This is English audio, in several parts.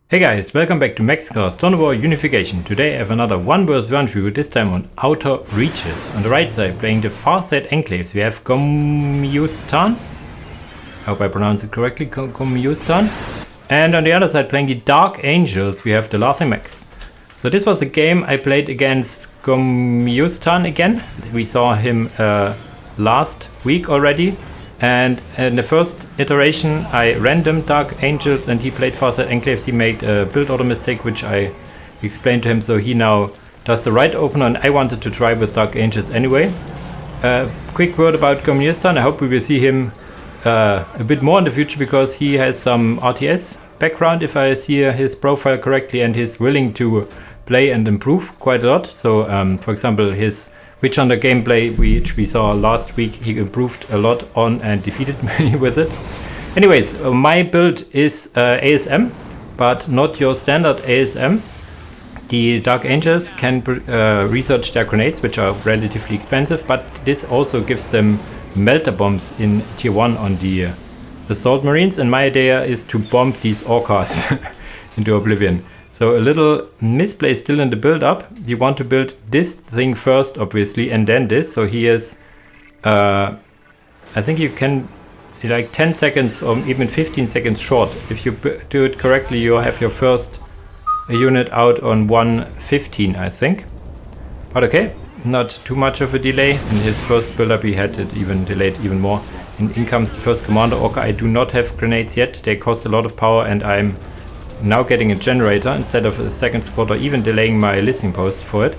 Hey guys, welcome back to Maxcast on War Unification. Today I have another 1 vs 1 view, this time on outer reaches. On the right side, playing the Farsight Enclaves, we have Gommiustan. I hope I pronounce it correctly, Gommiustan. And on the other side, playing the Dark Angels, we have TheLaughingMax. So this was a game I played against Gommiustan again. We saw him last week already. And in the first iteration I randomed Dark Angels and he played Farsight Enclaves. He made a build order mistake which I explained to him, so he now does the right opener and I wanted to try with Dark Angels anyway. Quick word about Gommiustan. I hope we will see him a bit more in the future because he has some RTS background if I see his profile correctly, and he's willing to play and improve quite a lot. So for example, his Witch Hunter gameplay, which we saw last week, he improved a lot on and defeated me with it. Anyways, my build is ASM, but not your standard ASM. The Dark Angels can research their grenades, which are relatively expensive, but this also gives them melter bombs in tier 1 on the Assault Marines, and my idea is to bomb these orcas into oblivion. So a little misplay still in the build up. You want to build this thing first, obviously, and then this. So he is, I think you can, like 10 seconds or even 15 seconds short. If you do it correctly, you have your first unit out on 1:15, I think. But okay, not too much of a delay. In his first build up, he had it even delayed even more. And in comes the first Commander Orca. I do not have grenades yet. They cost a lot of power, and I'm now getting a generator instead of a second squad, or even delaying my listening post for it.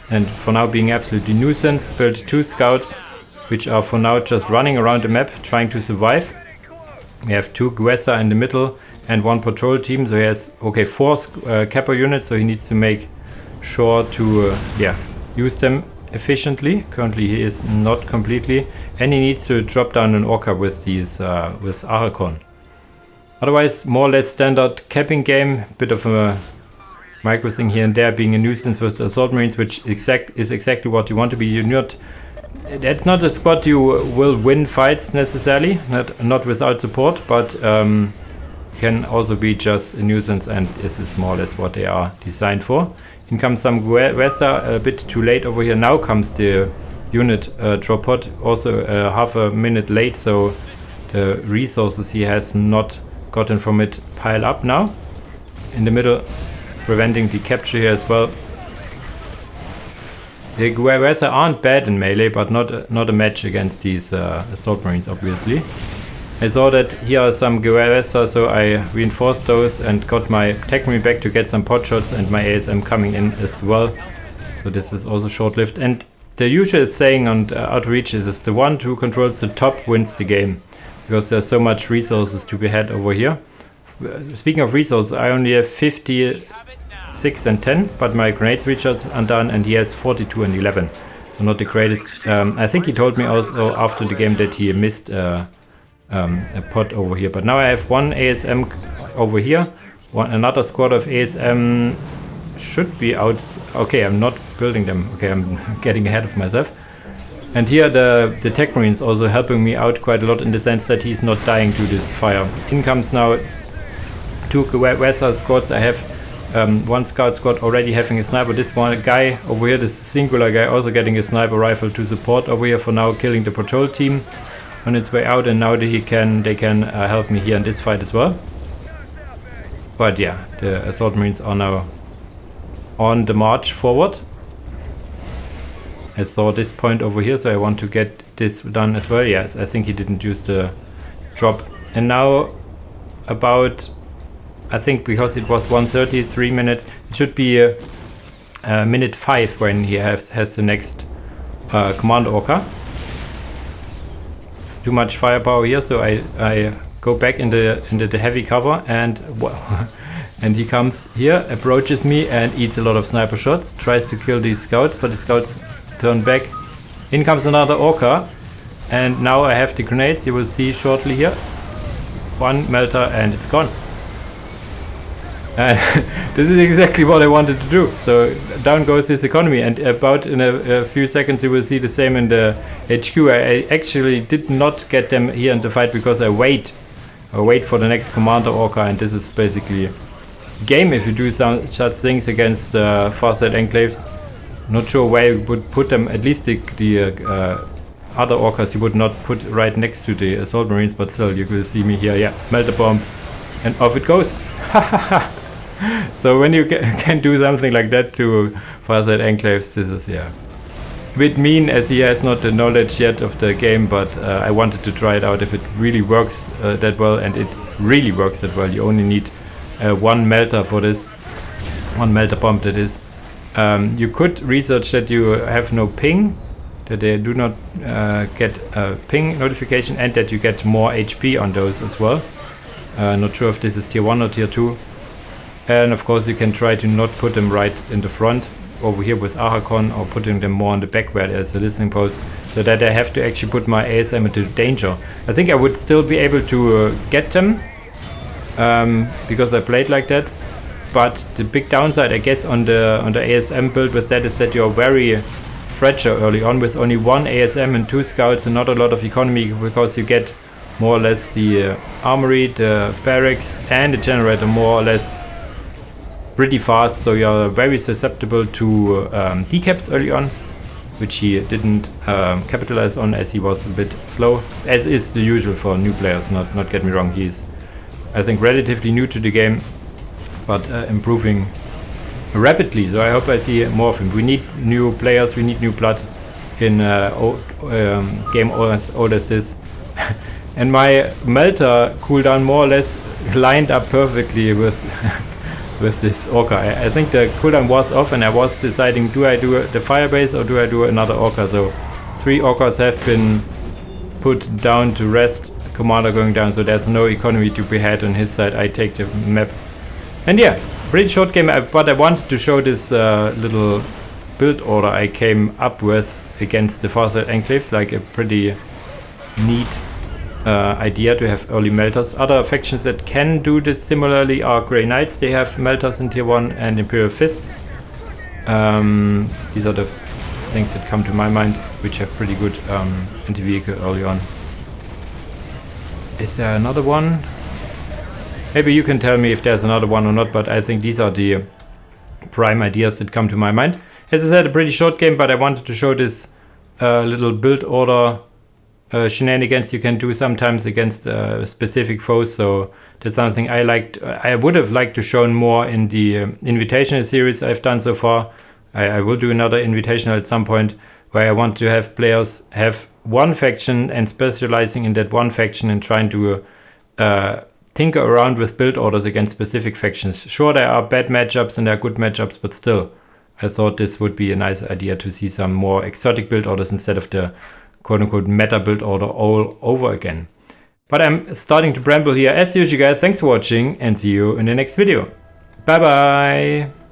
And for now being absolutely nuisance, built 2 scouts which are for now just running around the map trying to survive. We have 2 Guessa in the middle and 1 patrol team, so he has 4 Kappa units, so he needs to make sure to use them efficiently. Currently he is not completely, and he needs to drop down an Orca with these with Arachon. Otherwise, more or less standard capping game, bit of a micro thing here and there, being a nuisance with the Assault Marines, which is exactly what you want to be. That's not a squad you will win fights necessarily, not without support, but can also be just a nuisance, and this is more or less what they are designed for. In comes some Guessa, a bit too late over here. Now comes the unit drop pod, also half a minute late, so the resources he has not gotten from it pile up now. In the middle, preventing the capture here as well. The Guerresa aren't bad in melee, but not a match against these Assault Marines, obviously. I saw that here are some Guerresa, so I reinforced those and got my Tech Marine back to get some pot shots, and my ASM coming in as well. So this is also short-lived. And the usual saying on Outreach is the one who controls the top wins the game, because there's so much resources to be had over here. Speaking of resources, I only have 56 and 10, but my grenades recharge are done, and he has 42 and 11. So not the greatest. I think he told me also after the game that he missed a pot over here. But now I have 1 ASM over here. Another squad of ASM should be out. Okay, I'm not building them. Okay, I'm getting ahead of myself. And here the Tech Marine is also helping me out quite a lot, in the sense that he's not dying to this fire. In comes now 2 Guessa squads. I have 1 scout squad already having a sniper. This one guy over here, this singular guy, also getting a sniper rifle to support over here for now, killing the patrol team on its way out, and now they can help me here in this fight as well. But yeah, the Assault Marines are now on the march forward. I saw this point over here, so I want to get this done as well. Yes, I think he didn't use the drop. And now about, I think because it was 1:30, 3 minutes, it should be minute 5 when he has the next Commander Orca. Too much firepower here, so I go back into the heavy cover, and and he comes here, approaches me and eats a lot of sniper shots, tries to kill these scouts, but the scouts turn back. In comes another Orca, and now I have the grenades, you will see shortly here. 1 melter and it's gone. This is exactly what I wanted to do. So down goes his economy, and about in a few seconds you will see the same in the HQ. I actually did not get them here in the fight because I wait for the next Commander Orca, and this is basically game if you do such things against Farsight Enclaves. Not sure why you would put them, at least the other orcas you would not put right next to the assault marines, but still you will see me here, yeah, melt a bomb and off it goes. So when you can do something like that to Farsight Enclaves, this is, yeah, a bit mean, as he has not the knowledge yet of the game, but I wanted to try it out if it really works that well, and it really works that well. You only need one melter for this, one melter bomb that is. You could research that you have no ping, that they do not get a ping notification, and that you get more HP on those as well. Not sure if this is tier 1 or tier 2. And of course you can try to not put them right in the front over here with Archon, or putting them more on the back where there's a listening post, so that I have to actually put my ASM into danger. I think I would still be able to get them because I played like that. But the big downside, I guess, on the ASM build with that is that you're very fragile early on with only one ASM and 2 scouts and not a lot of economy, because you get more or less the armory, the barracks and the generator more or less pretty fast, so you're very susceptible to decaps early on, which he didn't capitalize on as he was a bit slow, as is the usual for new players, not get me wrong. He's, I think, relatively new to the game, but improving rapidly, so I hope I see more of him. We need new players, we need new blood in game as old as this. And my melter cooldown more or less lined up perfectly with with this orca. I think the cooldown was off, and I was deciding, do I do the firebase or do I do another orca? So 3 orcas have been put down to rest, commander going down, so there's no economy to be had on his side. I take the map. And yeah, pretty short game, but I wanted to show this little build order I came up with against the Farsight Enclaves, like a pretty neat idea to have early melters. Other factions that can do this similarly are Grey Knights. They have melters in tier 1, and Imperial Fists. These are the things that come to my mind, which have pretty good anti-vehicle early on. Is there another one? Maybe you can tell me if there's another one or not, but I think these are the prime ideas that come to my mind. As I said, a pretty short game, but I wanted to show this little build order shenanigans you can do sometimes against specific foes, so that's something I liked. I would have liked to show more in the invitational series I've done so far. I will do another invitational at some point, where I want to have players have one faction and specializing in that one faction and trying to tinker around with build orders against specific factions. Sure, there are bad matchups and there are good matchups, but still, I thought this would be a nice idea to see some more exotic build orders instead of the quote-unquote meta build order all over again. But I'm starting to bramble here. As usual, guys, thanks for watching, and see you in the next video. Bye bye!